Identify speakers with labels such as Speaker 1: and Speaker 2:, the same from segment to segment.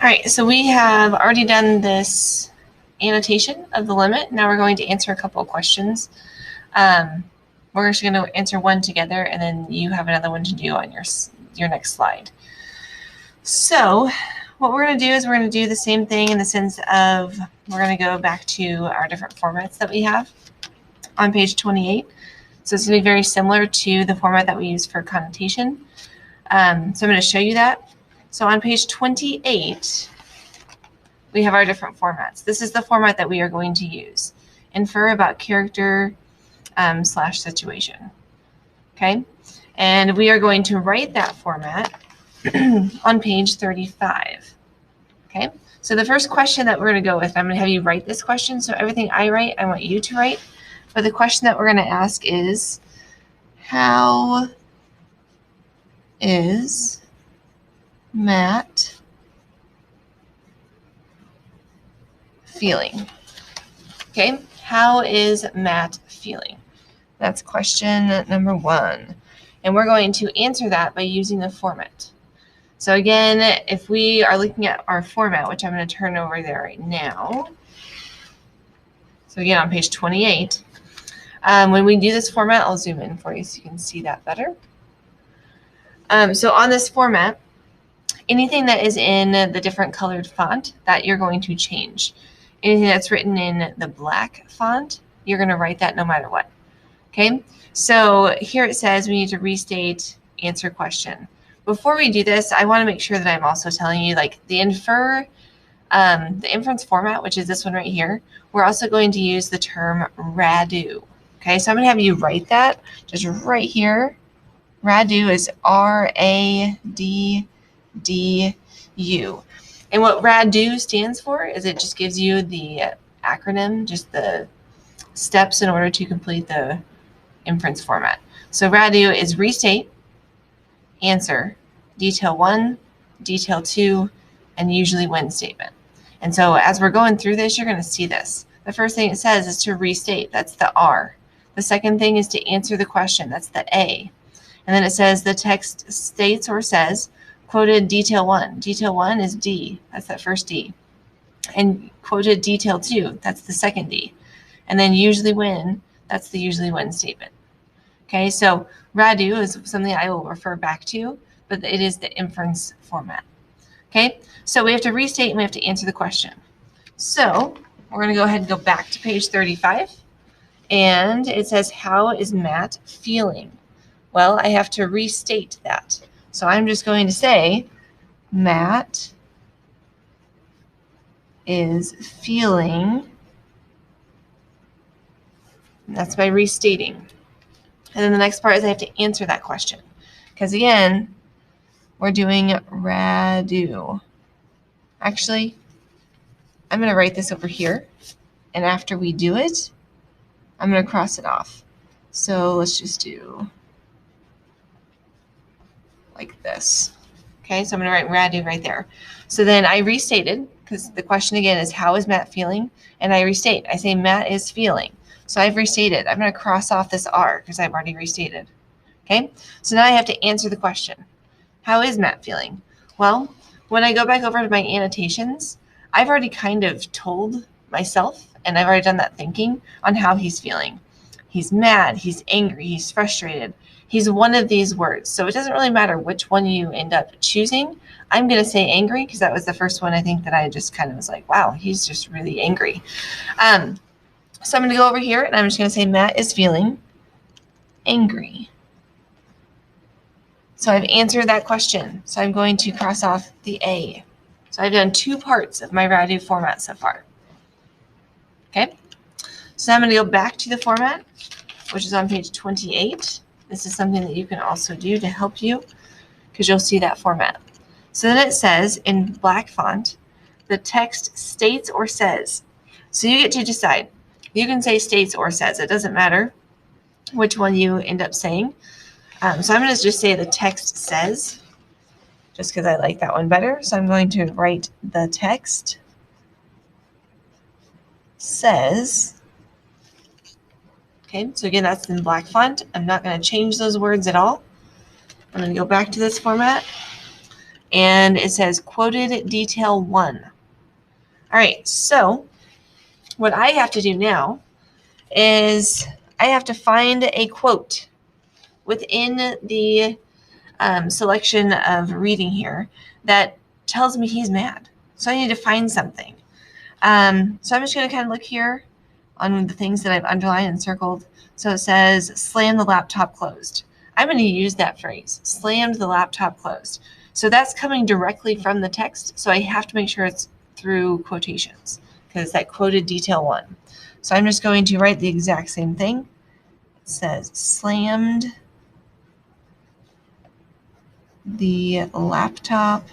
Speaker 1: All right, so we have already done this annotation of the limit. Now we're going to answer a couple of questions. We're actually going to answer one together, and then you have another one to do on your next slide. So what we're going to do is we're going to do the same thing in the sense of we're going to go back to our different formats that we have on page 28. So it's going to be very similar to the format that we use for connotation. So I'm going to show you that. So on page 28, we have our different formats. This is the format that we are going to use. Infer about character / situation. Okay, and we are going to write that format on page 35. Okay, so the first question that we're going to go with, I'm going to have you write this question. So everything I write, I want you to write. But the question that we're going to ask is, how is Matt feeling? Okay, how is Matt feeling? That's question number 1. And we're going to answer that by using the format. So again, if we are looking at our format, which I'm going to turn over there right now. So again, on page 28, when we do this format, I'll zoom in for you so you can see that better. So on this format, anything that is in the different colored font, that you're going to change. Anything that's written in the black font, you're going to write that no matter what. Okay, so here it says we need to restate answer question. Before we do this, I want to make sure that I'm also telling you, like the inference format, which is this one right here, we're also going to use the term RADDU. Okay, so I'm going to have you write that just right here. RADDU is RADDU. And what RADDU stands for is it just gives you the acronym, just the steps in order to complete the inference format. So RADDU is restate, answer, detail 1, detail 2, and usually when statement. And so as we're going through this, you're going to see this. The first thing it says is to restate. That's the R. The second thing is to answer the question. That's the A. And then it says the text states or says, quoted detail 1. Detail 1 is D. That's that first D. And quoted detail 2. That's the second D. And then usually when, that's the usually when statement. Okay, so RADDU is something I will refer back to, but it is the inference format. Okay, so we have to restate and we have to answer the question. So we're going to go ahead and go back to page 35. And it says, how is Matt feeling? Well, I have to restate that. So I'm just going to say, Matt is feeling. And that's by restating. And then the next part is I have to answer that question. Because again, we're doing RADDU. Actually, I'm going to write this over here. And after we do it, I'm going to cross it off. So let's just do like this. Okay, so I'm going to write RADDU right there. So then I restated, because the question again is, how is Matt feeling? And I restate. I say Matt is feeling. So I've restated. I'm going to cross off this R because I've already restated. Okay, so now I have to answer the question. How is Matt feeling? Well, when I go back over to my annotations, I've already kind of told myself, and I've already done that thinking on how he's feeling. He's mad, he's angry, he's frustrated. He's one of these words. So it doesn't really matter which one you end up choosing. I'm going to say angry because that was the first one I think that I just kind of was like, wow, he's just really angry. So I'm going to go over here and I'm just going to say Matt is feeling angry. So I've answered that question. So I'm going to cross off the A. So I've done 2 parts of my RADDU format so far. Okay. So I'm going to go back to the format, which is on page 28. This is something that you can also do to help you because you'll see that format. So then it says in black font, the text states or says. So you get to decide. You can say states or says. It doesn't matter which one you end up saying. So I'm going to just say the text says, just because I like that one better. So I'm going to write the text says. Okay, so again, that's in black font. I'm not going to change those words at all. I'm going to go back to this format. And it says quoted detail 1. All right, so what I have to do now is I have to find a quote within the selection of reading here that tells me he's mad. So I need to find something. So I'm just going to kind of look here on the things that I've underlined and circled. So it says, slam the laptop closed. I'm going to use that phrase, slammed the laptop closed. So that's coming directly from the text. So I have to make sure it's through quotations because that quoted detail 1. So I'm just going to write the exact same thing. It says, slammed the laptop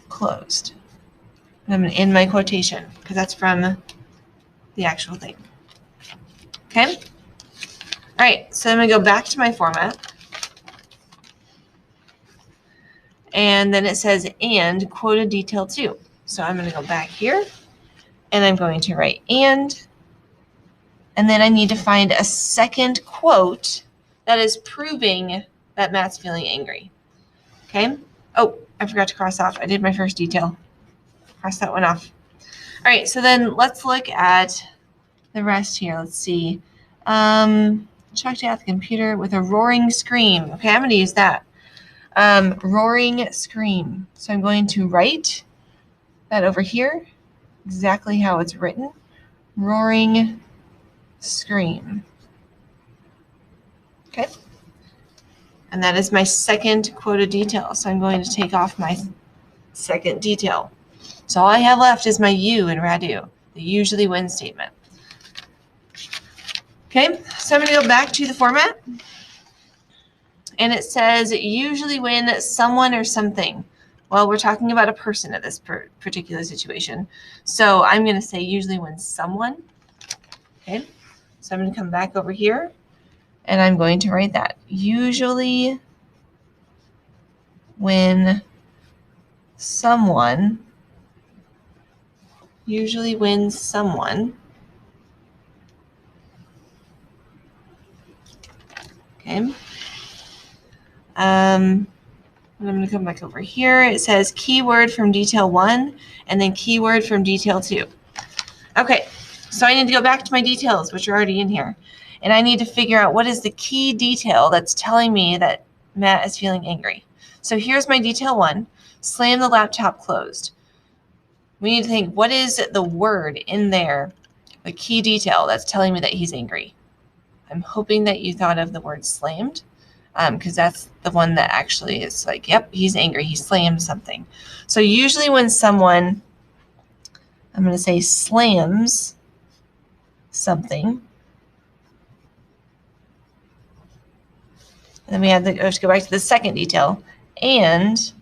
Speaker 1: closed. And I'm going to end my quotation because that's from the actual thing. Okay? All right, so I'm going to go back to my format. And then it says, and quoted detail 2. So I'm going to go back here, and I'm going to write and then I need to find a second quote that is proving that Matt's feeling angry. Okay? Oh, I forgot to cross off. I did my first detail. Cross that one off. All right, so then let's look at the rest here. Let's see. Checked out the computer with a roaring scream. Okay, I'm going to use that. Roaring scream. So I'm going to write that over here, exactly how it's written. Roaring scream. Okay. And that is my second quoted detail. So I'm going to take off my second detail. So all I have left is my you in RADDU, the usually when statement. Okay, so I'm going to go back to the format. And it says usually when someone or something. Well, we're talking about a person in this particular situation. So I'm going to say usually when someone. Okay, so I'm going to come back over here. And I'm going to write that. Usually when someone. Okay. I'm going to come back over here. It says keyword from detail 1 and then keyword from detail 2. Okay, so I need to go back to my details, which are already in here. And I need to figure out what is the key detail that's telling me that Matt is feeling angry. So here's my detail 1, slam the laptop closed. We need to think, what is the word in there, the key detail that's telling me that he's angry? I'm hoping that you thought of the word slammed, because that's the one that actually is like, yep, he's angry. He slammed something. So usually when someone, I'm going to say slams something, and then we have to go back to the second detail, and,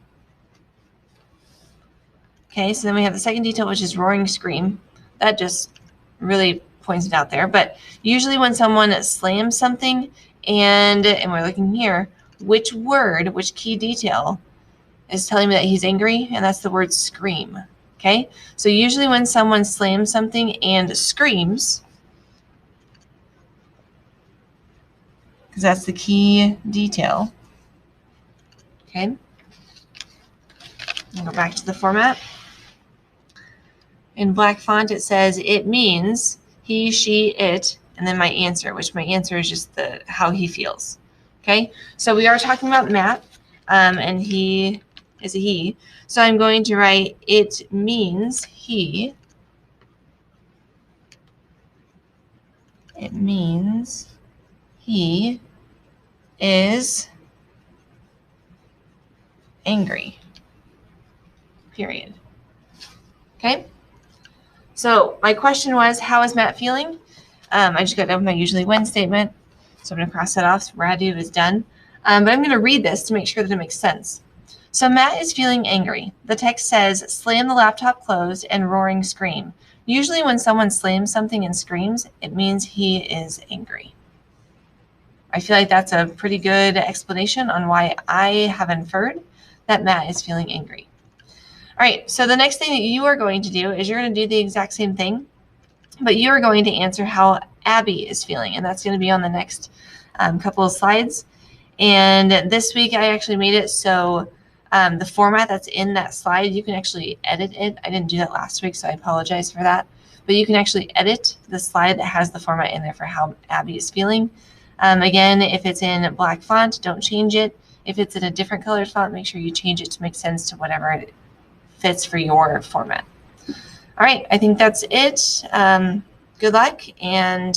Speaker 1: okay, so then we have the second detail, which is roaring scream. That just really points it out there. But usually when someone slams something, and we're looking here, which word, which key detail is telling me that he's angry, and that's the word scream. Okay, so usually when someone slams something and screams, because that's the key detail. Okay, I'll go back to the format. In black font, it says it means he, she, it, and then my answer, which my answer is just the how he feels. Okay, so we are talking about Matt, and he is a he. So I'm going to write it means he. It means he is angry. Period. Okay. So my question was, how is Matt feeling? I just got done with my usually when statement. So I'm going to cross that off. So RADDU is done. But I'm going to read this to make sure that it makes sense. So Matt is feeling angry. The text says, slam the laptop closed and roaring scream. Usually when someone slams something and screams, it means he is angry. I feel like that's a pretty good explanation on why I have inferred that Matt is feeling angry. All right, so the next thing that you are going to do is you're going to do the exact same thing, but you are going to answer how Abby is feeling, and that's going to be on the next couple of slides. And this week I actually made it so the format that's in that slide, you can actually edit it. I didn't do that last week, so I apologize for that. But you can actually edit the slide that has the format in there for how Abby is feeling. Again, if it's in black font, don't change it. If it's in a different colored font, make sure you change it to make sense to whatever it fits for your format. All right, I think that's it. Good luck, and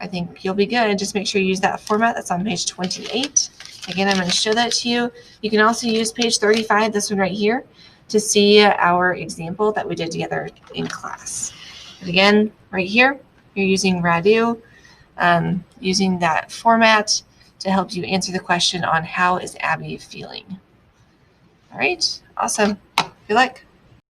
Speaker 1: I think you'll be good. Just make sure you use that format that's on page 28. Again, I'm going to show that to you. You can also use page 35, this one right here, to see our example that we did together in class. But again, right here, you're using RADDU, using that format to help you answer the question on how is Abby feeling. All right, awesome. Good luck.